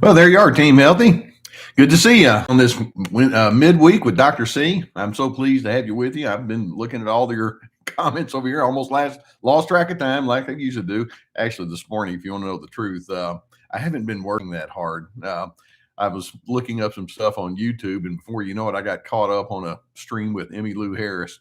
Well, there you are, Team Healthy. Good to see you on this midweek with Dr. C. I'm so pleased to have you with you. I've been looking at all of your comments over here, almost lost track of time like I usually do. Actually, this morning, if you want to know the truth, I haven't been working that hard. I was looking up some stuff on YouTube, and before you know it, I got caught up on a stream with Emmy Lou Harris.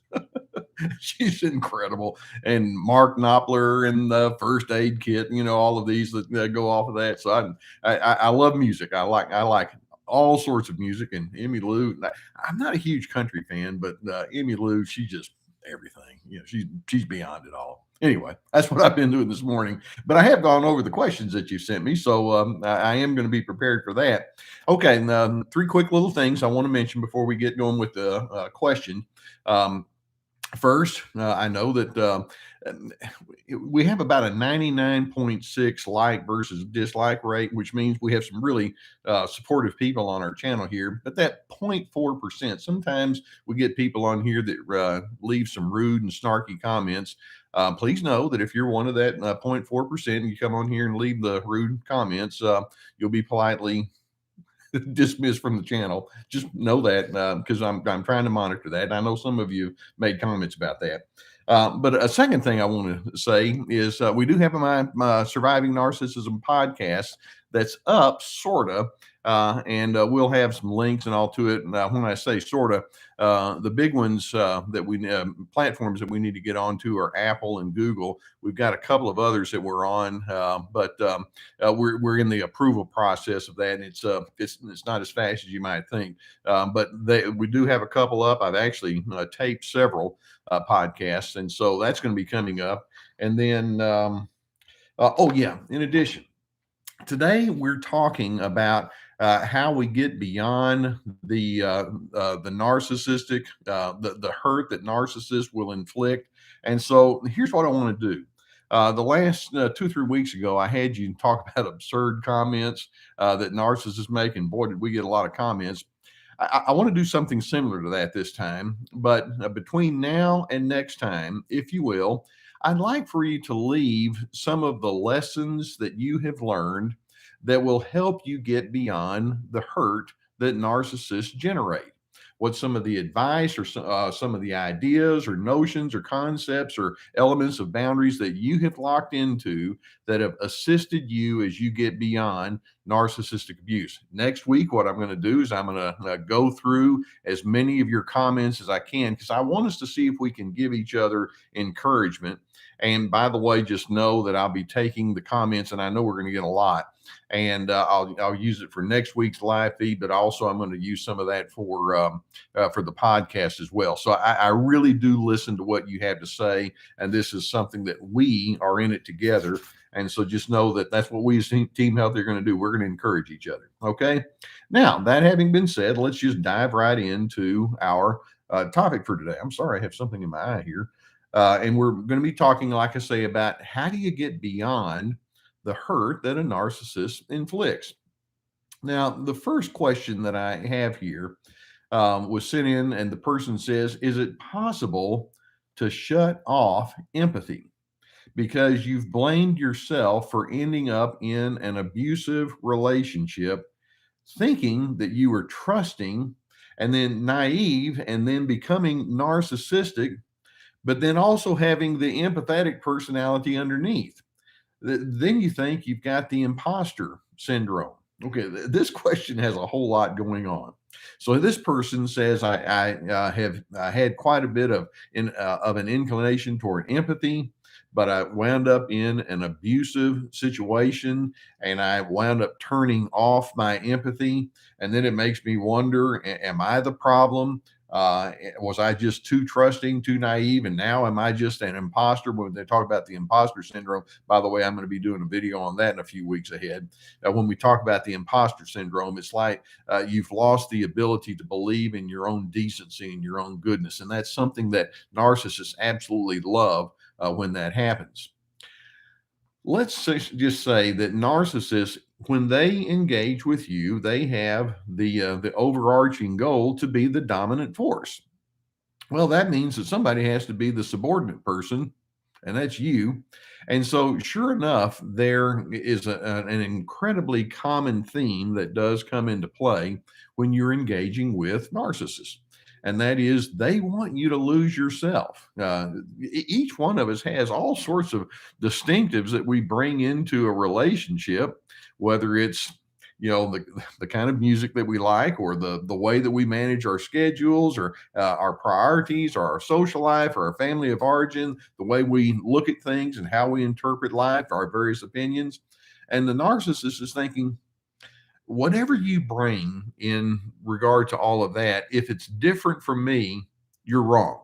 She's incredible. And Mark Knopfler and the First Aid Kit, all of these that go off of that. So I love music. I like all sorts of music. And Emmy Lou, I'm not a huge country fan, but Emmy Lou, she's just everything. She's beyond it all. Anyway, that's what I've been doing this morning. But I have gone over the questions that you sent me, so I am going to be prepared for that. Okay, and, three quick little things I want to mention before we get going with the question. First, I know that we have about a 99.6 like versus dislike rate, which means we have some really supportive people on our channel here. But that 0.4%, sometimes we get people on here that leave some rude and snarky comments. Please know that if you're one of that 0.4% and you come on here and leave the rude comments, you'll be politely dismissed from the channel. Just know that because I'm trying to monitor that. And I know some of you made comments about that. But a second thing I want to say is we do have my Surviving Narcissism podcast that's up, sort of, and we'll have some links and all to it. And when I say sort of, the big ones that we platforms that we need to get onto are Apple and Google. We've got a couple of others that we're on, but we're in the approval process of that. And it's not as fast as you might think, but we do have a couple up. I've actually taped several podcasts, and so that's going to be coming up. And then, oh yeah, in addition, today we're talking about how we get beyond the narcissistic, the hurt that narcissists will inflict. And so here's what I want to do. The last 2-3 weeks ago, I had you talk about absurd comments that narcissists make, and boy, did we get a lot of comments. I want to do something similar to that this time, but between now and next time, if you will, I'd like for you to leave some of the lessons that you have learned that will help you get beyond the hurt that narcissists generate. What's some of the advice or some of the ideas or notions or concepts or elements of boundaries that you have locked into that have assisted you as you get beyond narcissistic abuse? Next week, what I'm going to do is I'm going to go through as many of your comments as I can, because I want us to see if we can give each other encouragement. And by the way, just know that I'll be taking the comments, and I know we're going to get a lot. And I'll use it for next week's live feed, but also I'm going to use some of that for the podcast as well. So I really do listen to what you have to say, and this is something that we are in it together. And so just know that that's what we as Team Health are going to do. We're going to encourage each other. Okay. Now, that having been said, let's just dive right into our topic for today. I'm sorry, I have something in my eye here. And we're going to be talking, like I say, about how do you get beyond the hurt that a narcissist inflicts. Now, the first question that I have here was sent in, and the person says, is it possible to shut off empathy because you've blamed yourself for ending up in an abusive relationship, thinking that you were trusting and then naive and then becoming narcissistic, but then also having the empathetic personality underneath? Then you think you've got the imposter syndrome. Okay, this question has a whole lot going on. So this person says, I have had quite a bit of an inclination toward empathy, but I wound up in an abusive situation, and I wound up turning off my empathy. And then it makes me wonder, am I the problem? Was I just too trusting, too naive, and now am I just an imposter? When they talk about the imposter syndrome, by the way, I'm going to be doing a video on that in a few weeks ahead. When we talk about the imposter syndrome, it's like you've lost the ability to believe in your own decency and your own goodness, and that's something that narcissists absolutely love when that happens. Let's just say that narcissists, when they engage with you, they have the overarching goal to be the dominant force. Well, that means that somebody has to be the subordinate person and that's you. And so, sure enough, there is an incredibly common theme that does come into play when you're engaging with narcissists. And that is, they want you to lose yourself. Each one of us has all sorts of distinctives that we bring into a relationship, whether it's the kind of music that we like, or the way that we manage our schedules, or our priorities, or our social life, or our family of origin, the way we look at things and how we interpret life, our various opinions. And the narcissist is thinking, whatever you bring in regard to all of that, if it's different from me, you're wrong.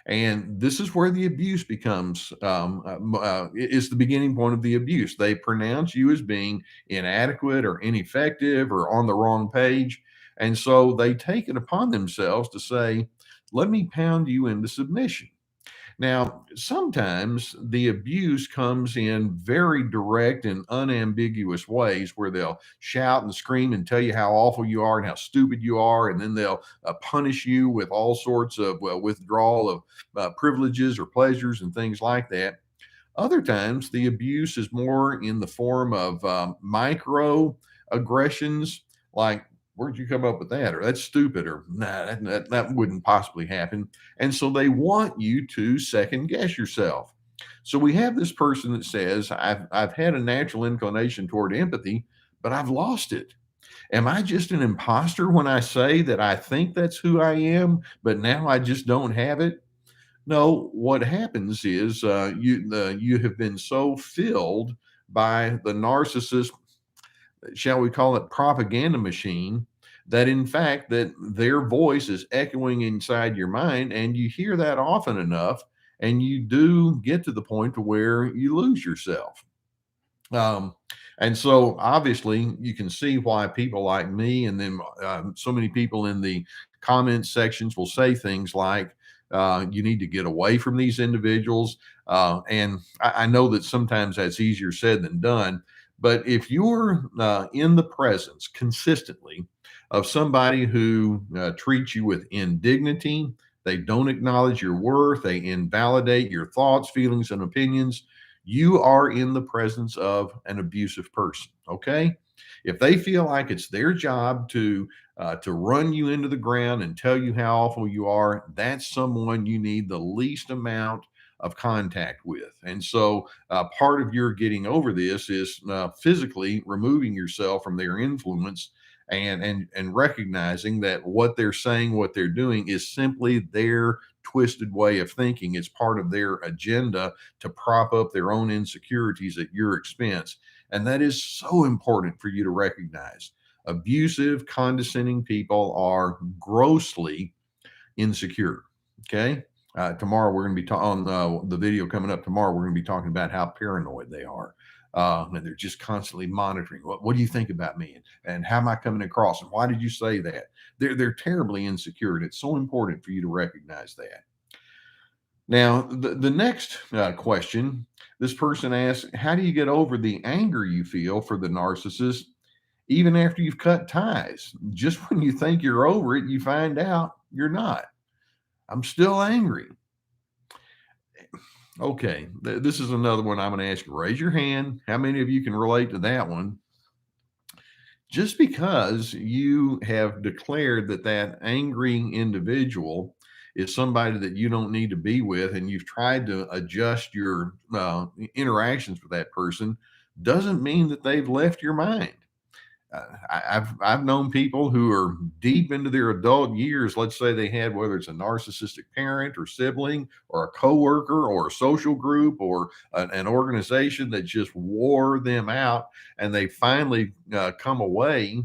And this is where the abuse becomes is the beginning point of the abuse. They pronounce you as being inadequate or ineffective or on the wrong page. And so they take it upon themselves to say, let me pound you into submission. Now, sometimes the abuse comes in very direct and unambiguous ways, where they'll shout and scream and tell you how awful you are and how stupid you are. And then they'll punish you with all sorts of withdrawal of privileges or pleasures and things like that. Other times, the abuse is more in the form of micro aggressions, like, where'd you come up with that? Or that's stupid, or nah, that wouldn't possibly happen. And so they want you to second guess yourself. So we have this person that says, I've had a natural inclination toward empathy, but I've lost it. Am I just an imposter when I say that I think that's who I am, but now I just don't have it? No, what happens is you have been so filled by the narcissist, shall we call it, propaganda machine, that in fact that their voice is echoing inside your mind, and you hear that often enough, and you do get to the point to where you lose yourself. um, and so obviously you can see why people like me, and then so many people in the comment sections will say things like, you need to get away from these individuals. And I know that sometimes that's easier said than done. But if you're in the presence consistently of somebody who treats you with indignity, they don't acknowledge your worth, they invalidate your thoughts, feelings, and opinions, you are in the presence of an abusive person. Okay. If they feel like it's their job to run you into the ground and tell you how awful you are, that's someone you need the least amount of contact with. And so part of your getting over this is physically removing yourself from their influence, and recognizing that what they're saying, what they're doing, is simply their twisted way of thinking. It's part of their agenda to prop up their own insecurities at your expense. And that is so important for you to recognize. Abusive, condescending people are grossly insecure. Okay. Tomorrow we're going to be on the video coming up tomorrow. We're going to be talking about how paranoid they are. And they're just constantly monitoring. What do you think about me? And how am I coming across? And why did you say that? They're terribly insecure. And it's so important for you to recognize that. Now, the next question, this person asks, how do you get over the anger you feel for the narcissist even after you've cut ties? Just when you think you're over it, you find out you're not. I'm still angry. Okay, this is another one I'm going to ask you. Raise your hand. How many of you can relate to that one? Just because you have declared that that angry individual is somebody that you don't need to be with, and you've tried to adjust your interactions with that person, doesn't mean that they've left your mind. I've known people who are deep into their adult years. Let's say they had, whether it's a narcissistic parent or sibling or a coworker or a social group or an organization that just wore them out, and they finally come away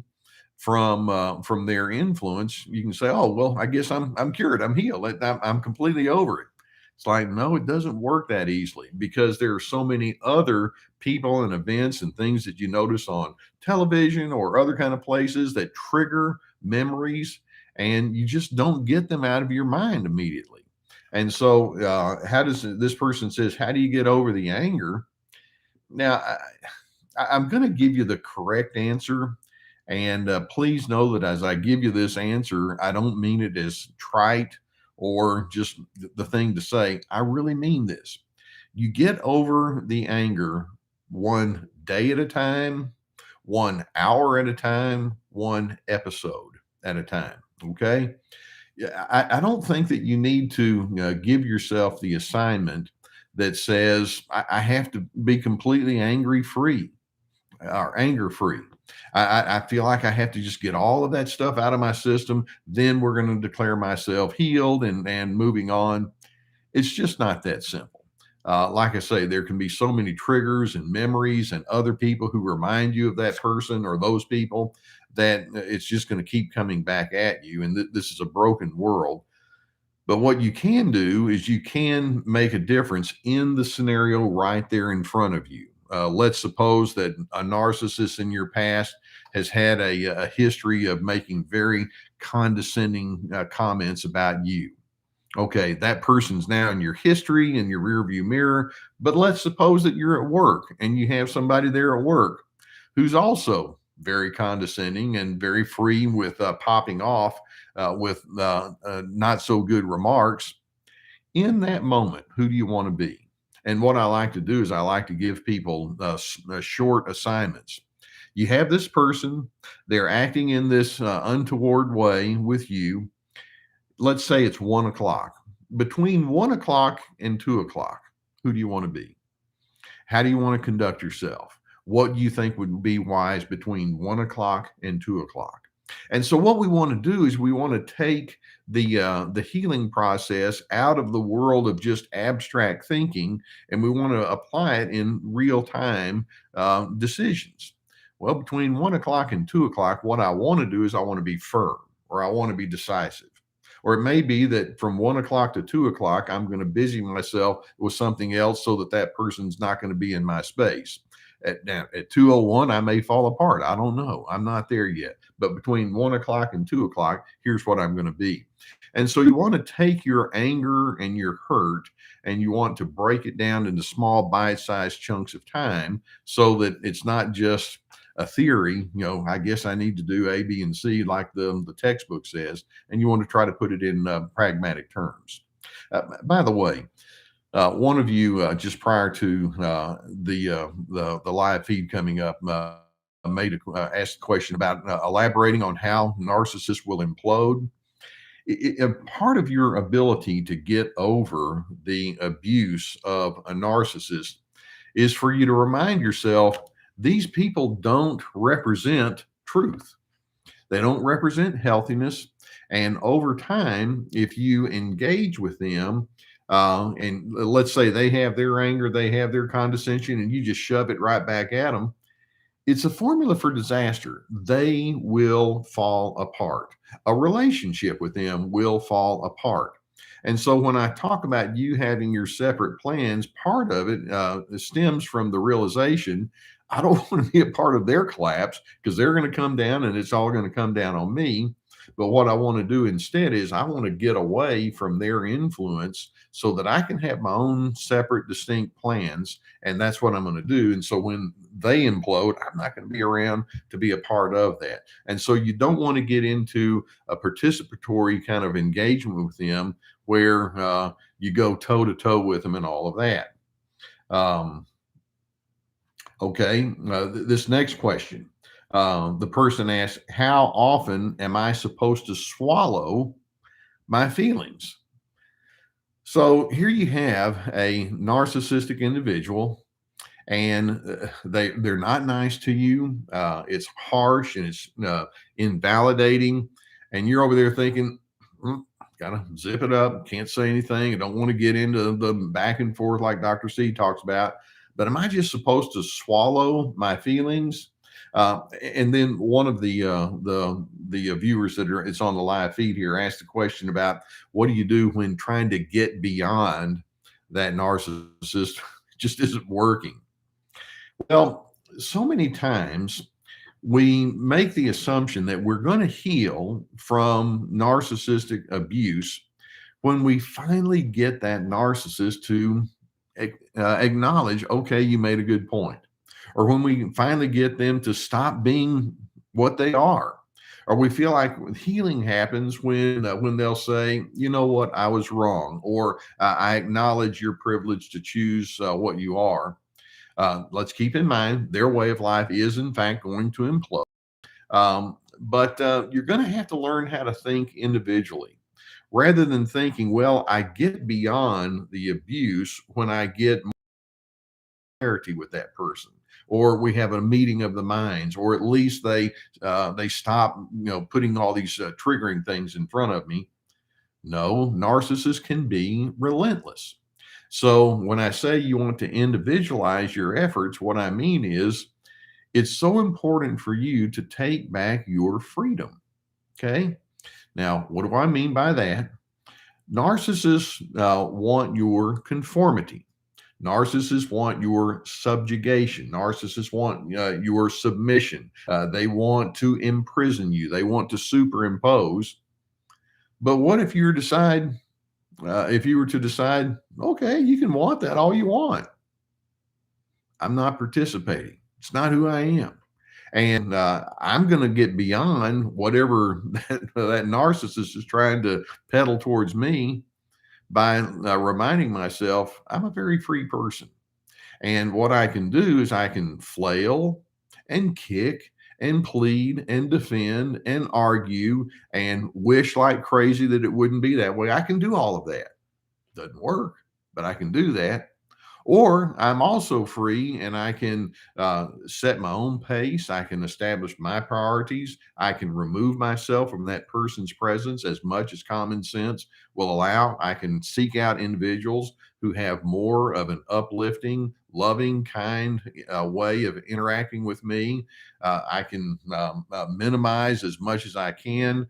from their influence. You can say, "Oh, well, I guess I'm cured. I'm healed. I'm completely over it." It's like, no, it doesn't work that easily, because there are so many other people and events and things that you notice on television or other kind of places that trigger memories, and you just don't get them out of your mind immediately. And so, how does this person says, how do you get over the anger? Now, I'm going to give you the correct answer. And please know that as I give you this answer, I don't mean it as trite or just the thing to say. I really mean this. You get over the anger one day at a time, 1 hour at a time, one episode at a time. Okay. Yeah, I don't think that you need to give yourself the assignment that says I have to be completely angry free or anger free. I feel like I have to just get all of that stuff out of my system. Then we're going to declare myself healed and moving on. It's just not that simple. Like I say, there can be so many triggers and memories and other people who remind you of that person or those people that it's just going to keep coming back at you. And this is a broken world. But what you can do is you can make a difference in the scenario right there in front of you. Let's suppose that a narcissist in your past has had a history of making very condescending comments about you. Okay, that person's now in your history, in your rearview mirror. But let's suppose that you're at work and you have somebody there at work who's also very condescending and very free with popping off with not so good remarks. In that moment, who do you want to be? And what I like to do is I like to give people short assignments. You have this person, they're acting in this untoward way with you. Let's say it's 1 o'clock. Between 1 o'clock and 2 o'clock, who do you want to be? How do you want to conduct yourself? What do you think would be wise between 1 o'clock and 2 o'clock? And so, what we want to do is we want to take the healing process out of the world of just abstract thinking, and we want to apply it in real time decisions. Well, between 1 o'clock and 2 o'clock, what I want to do is I want to be firm or I want to be decisive. Or it may be that from 1 o'clock to 2 o'clock, I'm going to busy myself with something else so that that person's not going to be in my space. At 2:01, I may fall apart. I don't know. I'm not there yet. But between 1 o'clock and 2 o'clock, here's what I'm going to be. And so you want to take your anger and your hurt and you want to break it down into small bite-sized chunks of time so that it's not just a theory, I guess I need to do A, B, and C like the textbook says, and you want to try to put it in pragmatic terms. By the way, one of you just prior to the live feed coming up asked a question about elaborating on how narcissists will implode. Part of your ability to get over the abuse of a narcissist is for you to remind yourself these people don't represent truth. They don't represent healthiness. And over time, if you engage with them, and let's say they have their anger, they have their condescension, and you just shove it right back at them, it's a formula for disaster. They will fall apart. A relationship with them will fall apart. And so when I talk about you having your separate plans, part of it stems from the realization I don't want to be a part of their collapse because they're going to come down and it's all going to come down on me. But what I want to do instead is I want to get away from their influence so that I can have my own separate, distinct plans. And that's what I'm going to do. And so when they implode, I'm not going to be around to be a part of that. And so you don't want to get into a participatory kind of engagement with them where you go toe to toe with them and all of that. Okay, this next question. The person asks, how often am I supposed to swallow my feelings? So here you have a narcissistic individual and they're not nice to you. It's harsh and it's invalidating. And you're over there thinking, gotta zip it up, can't say anything. I don't want to get into the back and forth like Dr. C talks about. But am I just supposed to swallow my feelings? And then one of the viewers it's on the live feed here asked a question about what do you do when trying to get beyond that narcissist just isn't working. Well, so many times we make the assumption that we're going to heal from narcissistic abuse when we finally get that narcissist to acknowledge, okay, you made a good point. Or when we finally get them to stop being what they are. Or we feel like healing happens when they'll say, you know what, I was wrong, or I acknowledge your privilege to choose what you are. Let's keep in mind their way of life is in fact going to implode. But you're going to have to learn how to think individually rather than thinking, well, I get beyond the abuse when I get clarity with that person, or we have a meeting of the minds, or at least they stop putting all these triggering things in front of me. No, narcissists can be relentless. So when I say you want to individualize your efforts, what I mean is it's so important for you to take back your freedom. Okay. Now, what do I mean by that? Narcissists want your conformity. Narcissists want your subjugation. Narcissists want your submission. They want to imprison you. They want to superimpose. But what if if you were to decide, okay, you can want that all you want. I'm not participating. It's not who I am. And I'm going to get beyond whatever that narcissist is trying to peddle towards me by reminding myself I'm a very free person. And what I can do is I can flail and kick and plead and defend and argue and wish like crazy that it wouldn't be that way. I can do all of that. Doesn't work, but I can do that. Or I'm also free and I can set my own pace. I can establish my priorities. I can remove myself from that person's presence as much as common sense will allow. I can seek out individuals who have more of an uplifting, loving, kind way of interacting with me. I can minimize as much as I can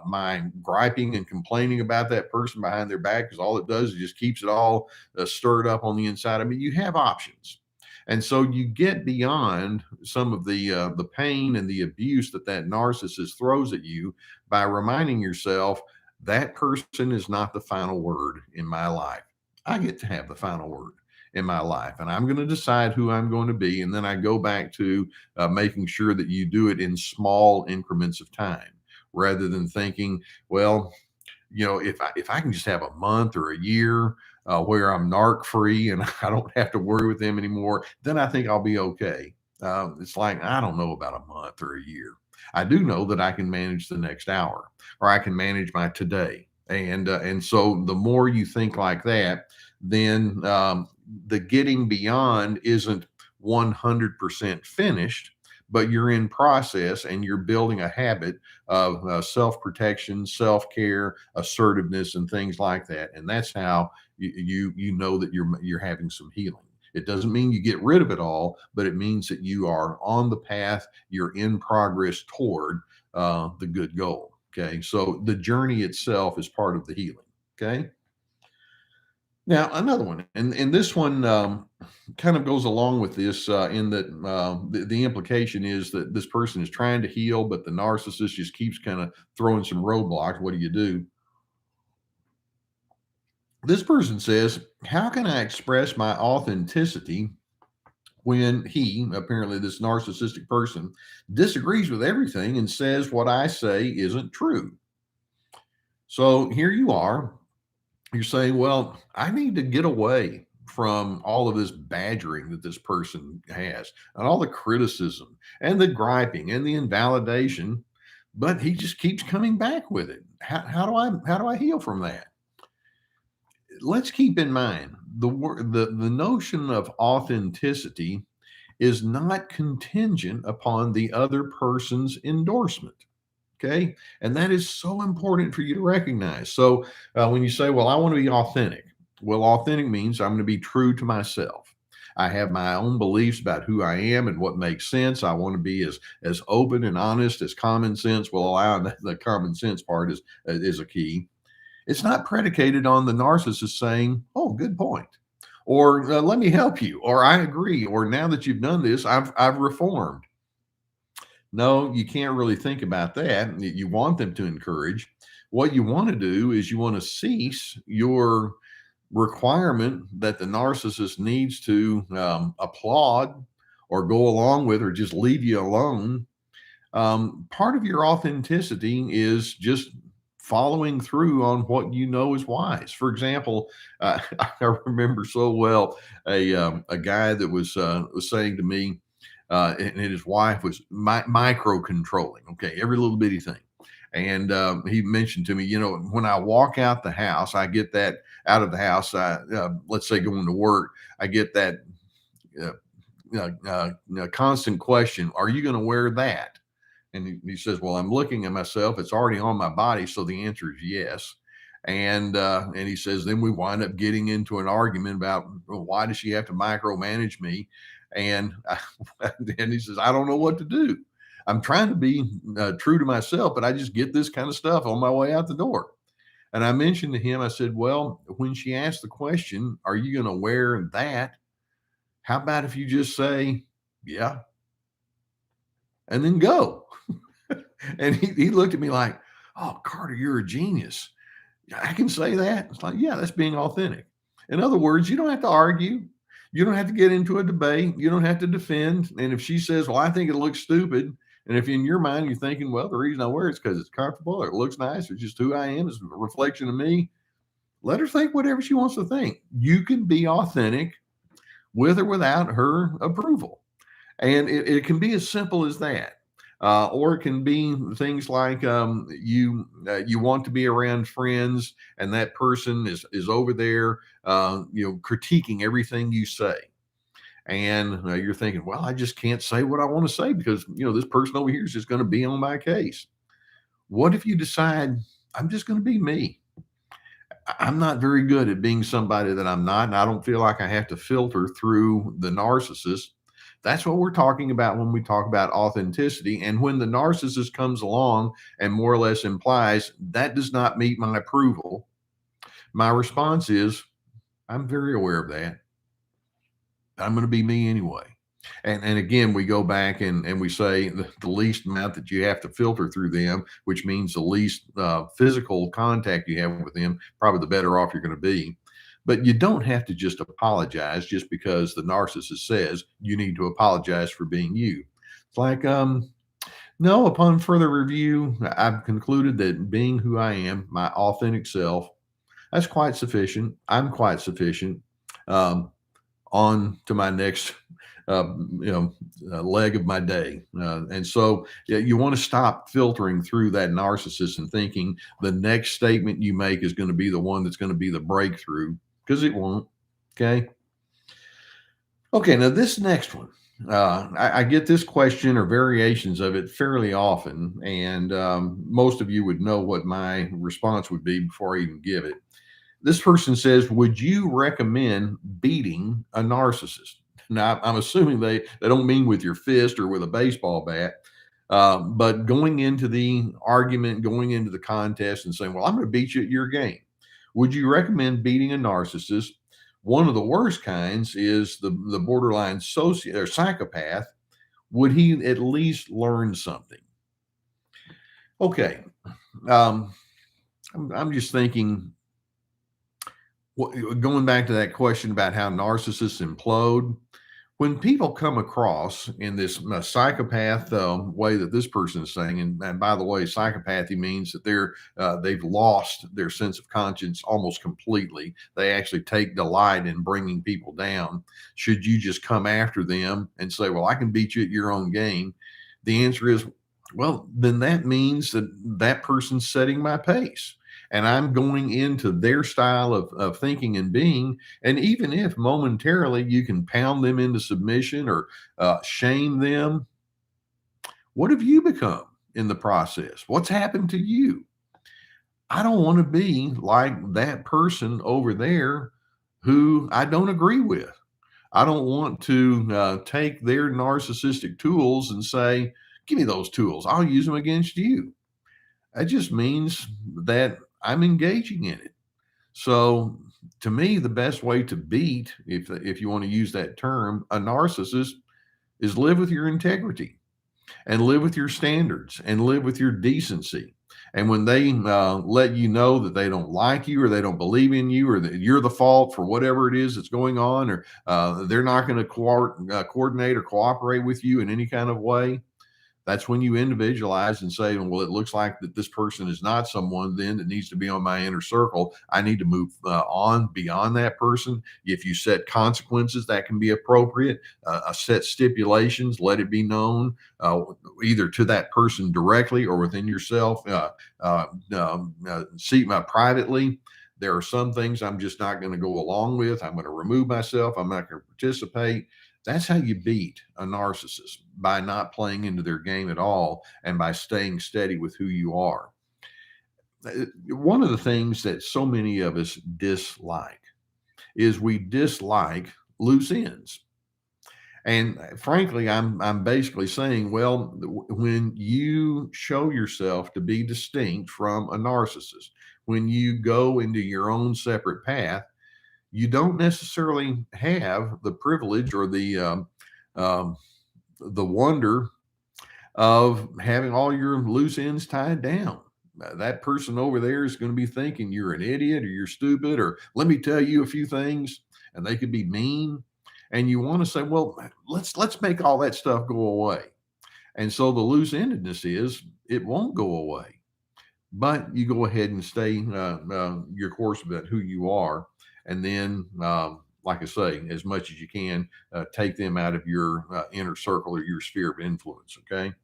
my griping and complaining about that person behind their back, because all it does is just keeps it all stirred up on the inside. I mean, you have options. And so you get beyond some of the pain and the abuse that narcissist throws at you by reminding yourself that person is not the final word in my life. I get to have the final word in my life, and I'm going to decide who I'm going to be. And then I go back to making sure that you do it in small increments of time rather than thinking, well, if I can just have a month or a year where I'm narc free and I don't have to worry with them anymore, then I think I'll be okay. It's like, I don't know about a month or a year. I do know that I can manage the next hour, or I can manage my today. And so the more you think like that, then the getting beyond isn't 100% finished, but you're in process and you're building a habit of self-protection, self-care, assertiveness, and things like that. And that's how you know that you're having some healing. It doesn't mean you get rid of it all, but it means that you are on the path. You're in progress toward the good goal. Okay, so the journey itself is part of the healing. Okay. Now, another one, and this one kind of goes along with this in that the implication is that this person is trying to heal, but the narcissist just keeps kind of throwing some roadblocks. What do you do? This person says, how can I express my authenticity when he, apparently this narcissistic person, disagrees with everything and says what I say isn't true? So here you are. You're saying, well, I need to get away from all of this badgering that this person has and all the criticism and the griping and the invalidation, but he just keeps coming back with it. How do I heal from that? Let's keep in mind the notion of authenticity is not contingent upon the other person's endorsement. Okay. And that is so important for you to recognize. So when you say, well, I want to be authentic, well, authentic means I'm going to be true to myself. I have my own beliefs about who I am and what makes sense. I want to be as open and honest as common sense will allow. And the common sense part is a key. It's not predicated on the narcissist saying, oh, good point, or let me help you, or I agree, or now that you've done this, I've reformed. No, you can't really think about that. You want them to encourage. What you want to do is you want to cease your requirement that the narcissist needs to applaud or go along with or just leave you alone Part of your authenticity is just following through on what you know is wise. For example, I remember so well a guy that was saying to me, and his wife was micro controlling. Okay, every little bitty thing. And he mentioned to me, when I walk out the house, I get that out of the house. Let's say going to work, I get that uh, constant question: Are you going to wear that? And he says, "Well, I'm looking at myself. It's already on my body, so the answer is yes." And he says, then we wind up getting into an argument about, well, why does she have to micromanage me? And and he says, I don't know what to do. I'm trying to be true to myself, but I just get this kind of stuff on my way out the door. And I mentioned to him, I said, well, when she asked the question, are you going to wear that? How about if you just say, yeah, and then go? And he looked at me like, oh, Carter, you're a genius. I can say that. It's like, yeah, that's being authentic. In other words, you don't have to argue. You don't have to get into a debate. You don't have to defend. And if she says, well, I think it looks stupid. And if in your mind you're thinking, well, the reason I wear it is because it's comfortable or it looks nice or just who I am, is a reflection of me, let her think whatever she wants to think. You can be authentic with or without her approval. And it can be as simple as that. Or it can be things like you want to be around friends, and that person is over there, critiquing everything you say, and you're thinking, well, I just can't say what I want to say because this person over here is just going to be on my case. What if you decide I'm just going to be me? I'm not very good at being somebody that I'm not, and I don't feel like I have to filter through the narcissist. That's what we're talking about when we talk about authenticity. And when the narcissist comes along and more or less implies that does not meet my approval, my response is, I'm very aware of that. I'm going to be me anyway. And again, we go back and we say the least amount that you have to filter through them, which means the least physical contact you have with them, probably the better off you're going to be. But you don't have to just apologize just because the narcissist says you need to apologize for being you. It's like, no, upon further review, I've concluded that being who I am, my authentic self, that's quite sufficient. I'm quite sufficient. On to my next leg of my day. And so you want to stop filtering through that narcissist and thinking the next statement you make is going to be the one that's going to be the breakthrough, because it won't. Okay. Okay. Now, this next one, I get this question or variations of it fairly often. And most of you would know what my response would be before I even give it. This person says, would you recommend beating a narcissist? Now, I'm assuming they don't mean with your fist or with a baseball bat, but going into the argument, going into the contest and saying, well, I'm going to beat you at your game. Would you recommend beating a narcissist? One of the worst kinds is the borderline or psychopath. Would he at least learn something? Okay. I'm just thinking, going back to that question about how narcissists implode, when people come across in this psychopath way that this person is saying, and by the way, psychopathy means that they've lost their sense of conscience almost completely. They actually take delight in bringing people down. Should you just come after them and say, well, I can beat you at your own game? The answer is, well, then that means that person's setting my pace. And I'm going into their style of thinking and being. And even if momentarily you can pound them into submission or shame them, what have you become in the process? What's happened to you? I don't want to be like that person over there who I don't agree with. I don't want to take their narcissistic tools and say, give me those tools. I'll use them against you. That just means that I'm engaging in it. So to me, the best way to beat, if you want to use that term, a narcissist is live with your integrity and live with your standards and live with your decency. And when they let you know that they don't like you or they don't believe in you or that you're the fault for whatever it is that's going on, or they're not going to coordinate or cooperate with you in any kind of way, That's when you individualize and say, well, it looks like that this person is not someone then that needs to be on my inner circle. I need to move on beyond that person. If you set consequences, that can be appropriate. Set stipulations, let it be known either to that person directly or within yourself. See privately. There are some things I'm just not going to go along with. I'm going to remove myself. I'm not going to participate. That's how you beat a narcissist, by not playing into their game at all and by staying steady with who you are. One of the things that so many of us dislike is we dislike loose ends. And frankly, I'm basically saying, well, when you show yourself to be distinct from a narcissist, when you go into your own separate path, you don't necessarily have the privilege or the wonder of having all your loose ends tied down. That person over there is going to be thinking you're an idiot or you're stupid, or let me tell you a few things, and they could be mean. And you want to say, well, let's make all that stuff go away. And so the loose endedness is it won't go away, but you go ahead and stay your course about who you are. And then, like I say, as much as you can, take them out of your inner circle or your sphere of influence. Okay.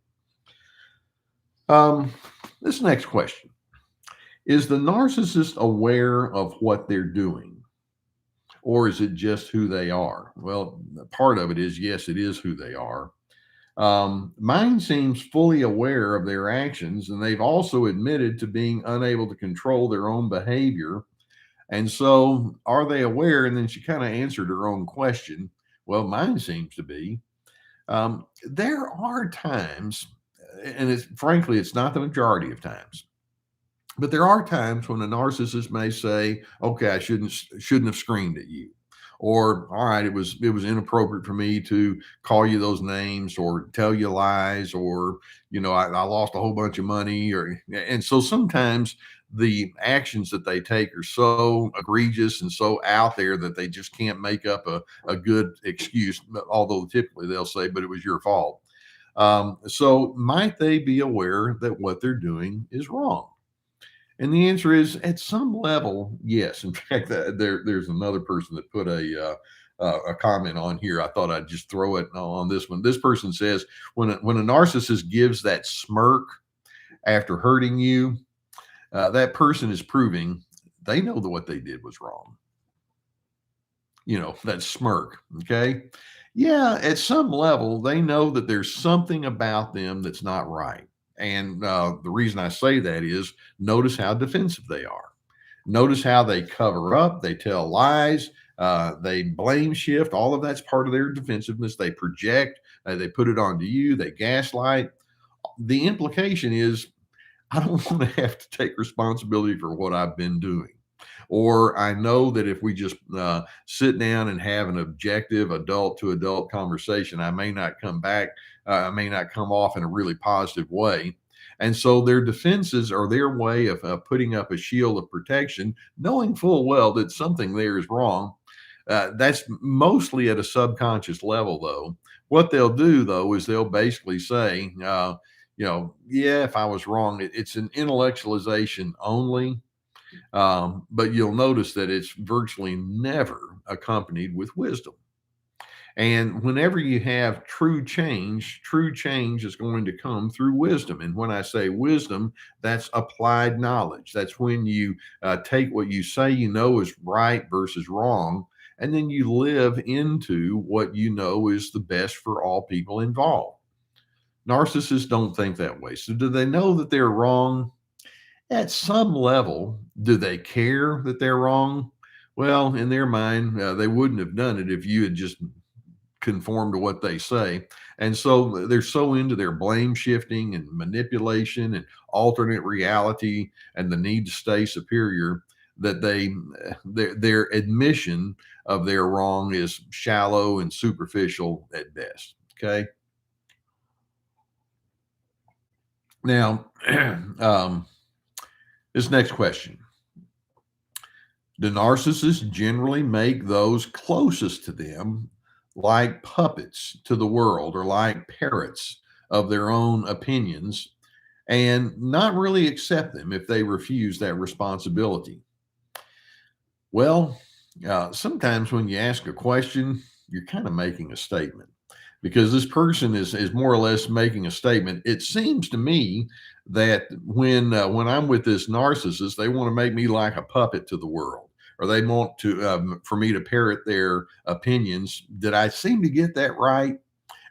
This next question: is the narcissist aware of what they're doing, or is it just who they are? Well, part of it is, yes, it is who they are. Mine seems fully aware of their actions, and they've also admitted to being unable to control their own behavior. And so, are they aware? And then she kind of answered her own question. Well, mine seems to be. There are times, and frankly, it's not the majority of times, but there are times when a narcissist may say, "Okay, I shouldn't have screamed at you," or "All right, it was inappropriate for me to call you those names or tell you lies, or I lost a whole bunch of money," and so sometimes the actions that they take are so egregious and so out there that they just can't make up a good excuse. Although typically they'll say, "But it was your fault." So might they be aware that what they're doing is wrong? And the answer is, at some level, yes. In fact, there's another person that put a comment on here. I thought I'd just throw it on this one. This person says, when a narcissist gives that smirk after hurting you, that person is proving they know that what they did was wrong. That smirk. Okay. Yeah, at some level, they know that there's something about them that's not right. And the reason I say that is, notice how defensive they are. Notice how they cover up, they tell lies, they blame shift. All of that's part of their defensiveness. They project, they put it onto you, they gaslight. The implication is, I don't want to have to take responsibility for what I've been doing. Or I know that if we just sit down and have an objective adult to adult conversation, I may not come back. I may not come off in a really positive way. And so their defenses are their way of putting up a shield of protection, knowing full well that something there is wrong. That's mostly at a subconscious level, though. What they'll do, though, is they'll basically say, yeah, if I was wrong, it's an intellectualization only. But you'll notice that it's virtually never accompanied with wisdom. And whenever you have true change is going to come through wisdom. And when I say wisdom, that's applied knowledge. That's when you take what you say you know is right versus wrong, and then you live into what you know is the best for all people involved. Narcissists don't think that way. So do they know that they're wrong? At some level. Do they care that they're wrong? Well, in their mind, they wouldn't have done it if you had just conformed to what they say. And so they're so into their blame shifting and manipulation and alternate reality and the need to stay superior that their admission of their wrong is shallow and superficial at best. Okay. Now, this next question: do narcissists generally make those closest to them like puppets to the world, or like parrots of their own opinions and not really accept them if they refuse that responsibility. Well, sometimes when you ask a question, you're kind of making a statement because this person is more or less making a statement. It seems to me that when I'm with this narcissist, they want to make me like a puppet to the world, or they want to for me to parrot their opinions. Did I seem to get that right?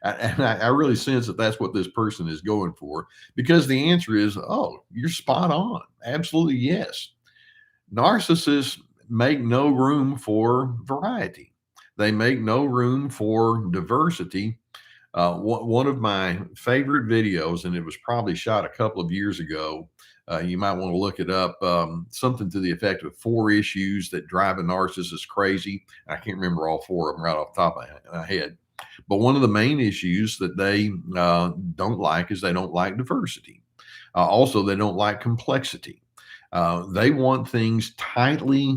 And I really sense that that's what this person is going for, because the answer is, oh, you're spot on. Absolutely, yes. Narcissists make no room for variety. They make no room for diversity. One of my favorite videos, and it was probably shot a couple of years ago. You might want to look it up. Something to the effect of 4 issues that drive a narcissist crazy. I can't remember all 4 of them right off the top of my head. But one of the main issues that they don't like is they don't like diversity. Also, they don't like complexity. They want things tightly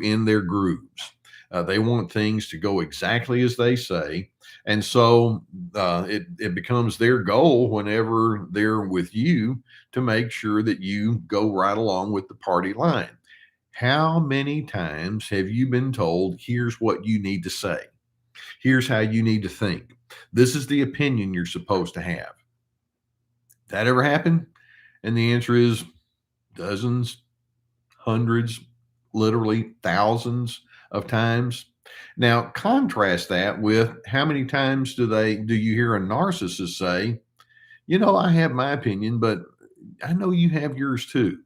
in their grooves. They want things to go exactly as they say. And so it becomes their goal whenever they're with you to make sure that you go right along with the party line. How many times have you been told, here's what you need to say? Here's how you need to think. This is the opinion you're supposed to have. That ever happen? And the answer is dozens, hundreds, literally thousands of times. Now, contrast that with how many times do you hear a narcissist say, I have my opinion, but I know you have yours too.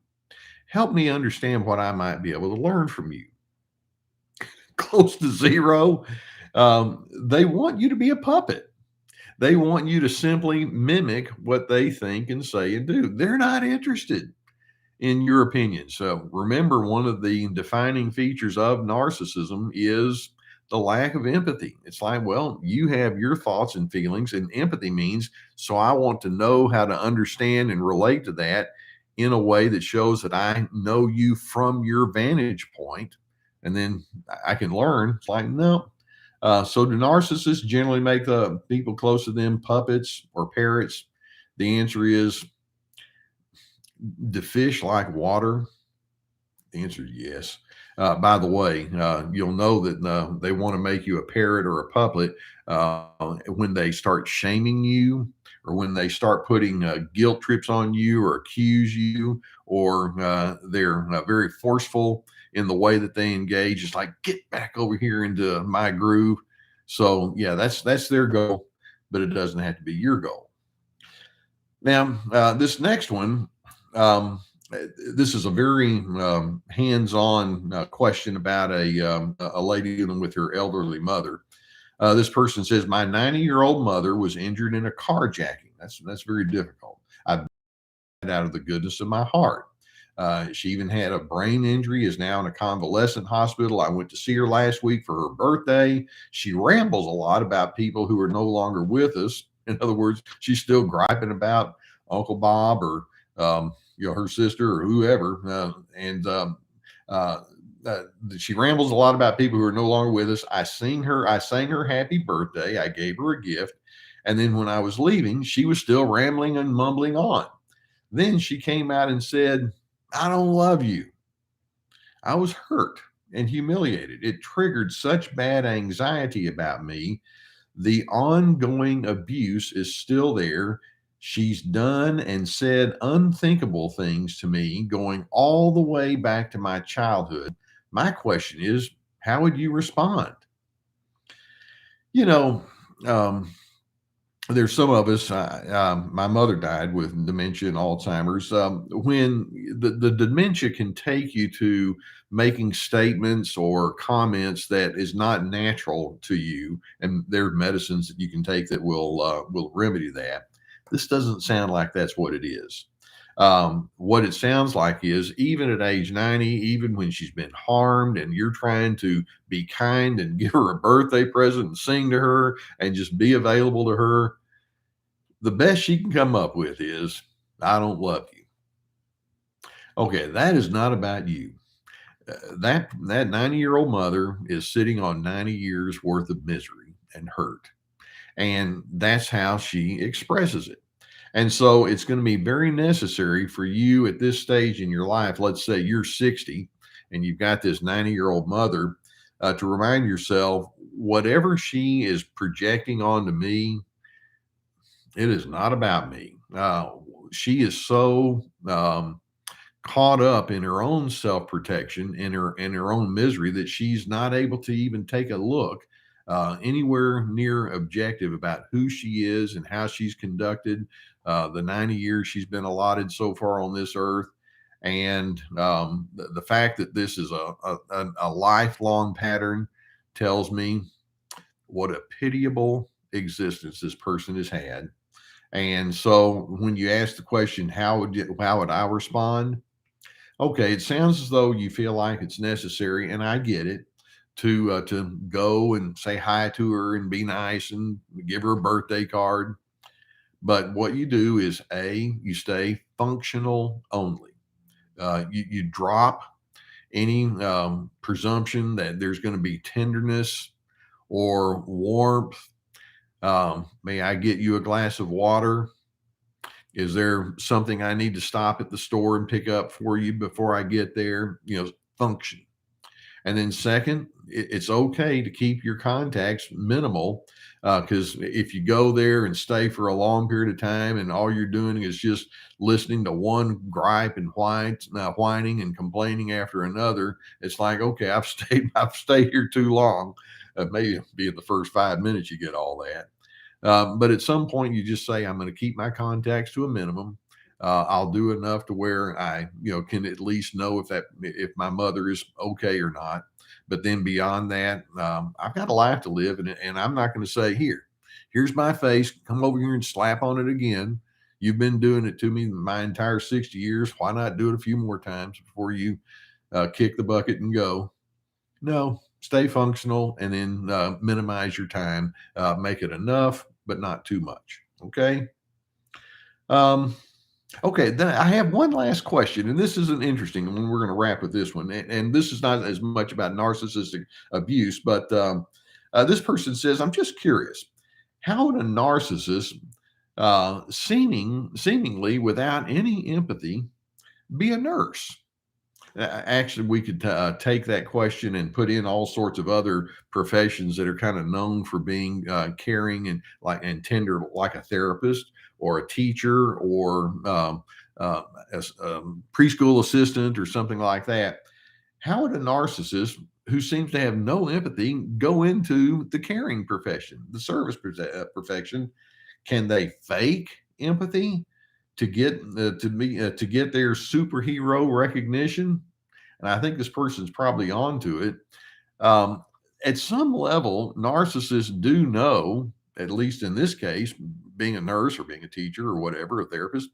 Help me understand what I might be able to learn from you. Close to zero. They want you to be a puppet. They want you to simply mimic what they think and say and do. They're not interested in your opinion. So remember, one of the defining features of narcissism is the lack of empathy. It's like, well, you have your thoughts and feelings, and empathy means, so I want to know how to understand and relate to that in a way that shows that I know you from your vantage point, and then I can learn. It's like, no. So do narcissists generally make the people close to them puppets or parrots? The answer is, do fish like water? The answer is yes. By the way, you'll know that they want to make you a parrot or a puppet when they start shaming you, or when they start putting guilt trips on you or accuse you, or they're very forceful in the way that they engage. It's like, get back over here into my groove. So yeah, that's their goal, but it doesn't have to be your goal. Now, this next one, this is a very hands-on question about a lady dealing with her elderly mother. This person says, my 90-year-old mother was injured in a carjacking. That's very difficult. I died out of the goodness of my heart. She even had a brain injury, is now in a convalescent hospital. I went to see her last week for her birthday. She rambles a lot about people who are no longer with us. In other words, she's still griping about Uncle Bob or her sister or whoever. She rambles a lot about people who are no longer with us. I sang her happy birthday. I gave her a gift. And then when I was leaving, she was still rambling and mumbling on. Then she came out and said, I don't love you. I was hurt and humiliated. It triggered such bad anxiety about me. The ongoing abuse is still there. She's done and said unthinkable things to me, going all the way back to my childhood. My question is, how would you respond? There's some of us, my mother died with dementia and Alzheimer's. When the dementia can take you to making statements or comments that is not natural to you, and there are medicines that you can take that will remedy that. This doesn't sound like that's what it is. What it sounds like is, even at age 90, even when she's been harmed and you're trying to be kind and give her a birthday present and sing to her and just be available to her, the best she can come up with is, I don't love you. Okay, that is not about you. That 90-year-old mother is sitting on 90 years worth of misery and hurt. And that's how she expresses it. And so it's going to be very necessary for you at this stage in your life. Let's say you're 60 and you've got this 90-year-old mother, to remind yourself whatever she is projecting onto me, it is not about me. She is so caught up in her own self-protection and her own misery that she's not able to even take a look anywhere near objective about who she is and how she's conducted the 90 years she's been allotted so far on this earth. And the fact that this is a lifelong pattern tells me what a pitiable existence this person has had. And so when you ask the question, how would I respond? Okay, it sounds as though you feel like it's necessary, and I get it, to go and say hi to her and be nice and give her a birthday card. But what you do is you stay functional only. You drop any presumption that there's going to be tenderness or warmth. May I get you a glass of water? Is there something I need to stop at the store and pick up for you before I get there? Function. And then second, it's okay to keep your contacts minimal, because if you go there and stay for a long period of time and all you're doing is just listening to one gripe and whining and complaining after another, it's like, okay, I've stayed here too long. Maybe be in the first 5 minutes you get all that. But at some point, you just say, I'm going to keep my contacts to a minimum. I'll do enough to where I, can at least know if my mother is okay or not. But then beyond that, I've got a life to live, and I'm not going to say, here's my face. Come over here and slap on it again. You've been doing it to me my entire 60 years. Why not do it a few more times before you kick the bucket and go? No, stay functional and then minimize your time. Make it enough, but not too much. Okay. Um, okay. Then I have one last question, and this is an interesting one. We're going to wrap with this one. And this is not as much about narcissistic abuse, but this person says, I'm just curious. How would a narcissist, seemingly without any empathy, be a nurse? Actually, we could take that question and put in all sorts of other professions that are kind of known for being caring and tender, like a therapist or a teacher or a preschool assistant or something like that. How would a narcissist who seems to have no empathy go into the caring profession, the service profession? Can they fake empathy to get to get their superhero recognition? And I think this person's probably onto it. Um, at some level, narcissists do know, at least in this case, being a nurse or being a teacher or whatever, a therapist,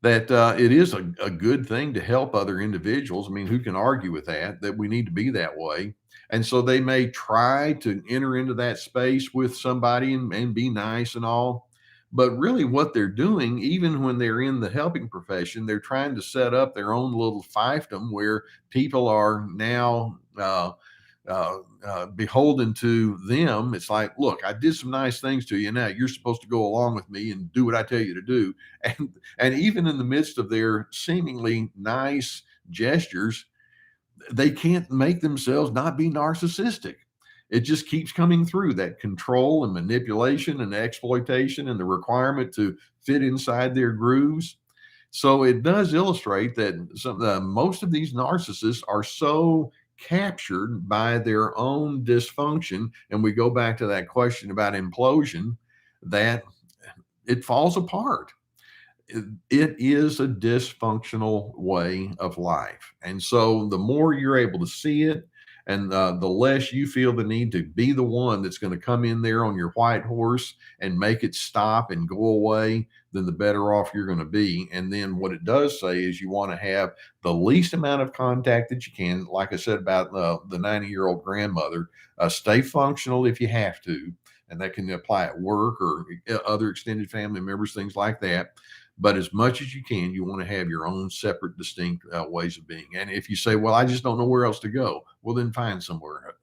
that it is a good thing to help other individuals. I mean, who can argue with that we need to be that way? And so they may try to enter into that space with somebody and be nice and all. But really, what they're doing, even when they're in the helping profession, they're trying to set up their own little fiefdom where people are now beholden to them. It's like, look, I did some nice things to you. Now you're supposed to go along with me and do what I tell you to do. And even in the midst of their seemingly nice gestures, they can't make themselves not be narcissistic. It just keeps coming through, that control and manipulation and exploitation and the requirement to fit inside their grooves. So it does illustrate that most of these narcissists are so captured by their own dysfunction. And we go back to that question about implosion, that it falls apart. It is a dysfunctional way of life. And so the more you're able to see it, and the less you feel the need to be the one that's going to come in there on your white horse and make it stop and go away, then the better off you're going to be. And then what it does say is you want to have the least amount of contact that you can. Like I said about the 90-year-old grandmother, stay functional if you have to, and that can apply at work or other extended family members, things like that. But as much as you can, you want to have your own separate, distinct ways of being. And if you say, "Well, I just don't know where else to go," well, then find somewhere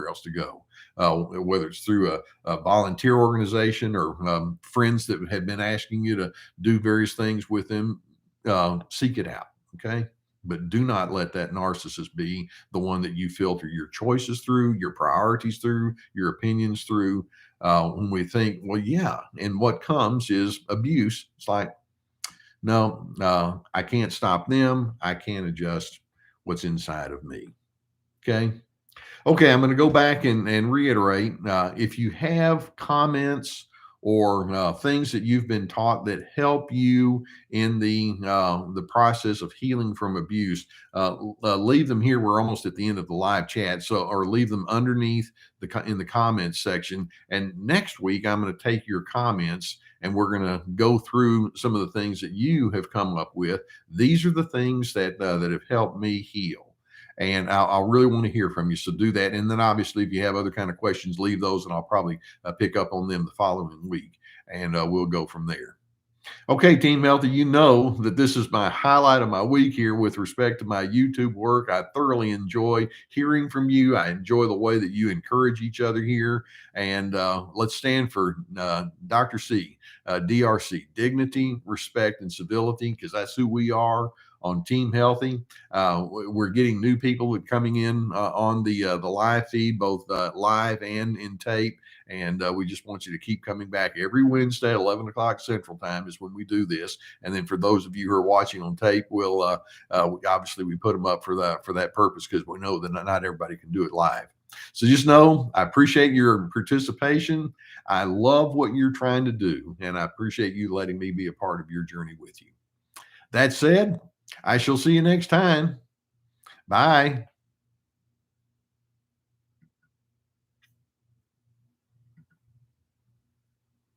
else to go. Whether it's through a volunteer organization or friends that have been asking you to do various things with them, seek it out. Okay. But do not let that narcissist be the one that you filter your choices through, your priorities through, your opinions through. When we think, well, yeah, and what comes is abuse. It's like, no, I can't stop them. I can't adjust what's inside of me. Okay. Okay, I'm going to go back and reiterate. If you have comments or things that you've been taught that help you in the process of healing from abuse, leave them here. We're almost at the end of the live chat, so or leave them underneath in the comments section. And next week, I'm going to take your comments and we're going to go through some of the things that you have come up with. These are the things that that have helped me heal. And I'll really want to hear from you. So do that. And then obviously, if you have other kind of questions, leave those and I'll probably pick up on them the following week and we'll go from there. Okay, Team Healthy, you know that this is my highlight of my week here with respect to my YouTube work. I thoroughly enjoy hearing from you. I enjoy the way that you encourage each other here. And let's stand for Dr. C, DRC, dignity, respect, and civility, because that's who we are on Team Healthy. We're getting new people coming in on the live feed, both live and in tape. And we just want you to keep coming back every Wednesday, 11 o'clock Central Time is when we do this. And then for those of you who are watching on tape, we'll obviously we put them up for that purpose because we know that not everybody can do it live. So just know I appreciate your participation. I love what you're trying to do, and I appreciate you letting me be a part of your journey with you. That said, I shall see you next time. Bye.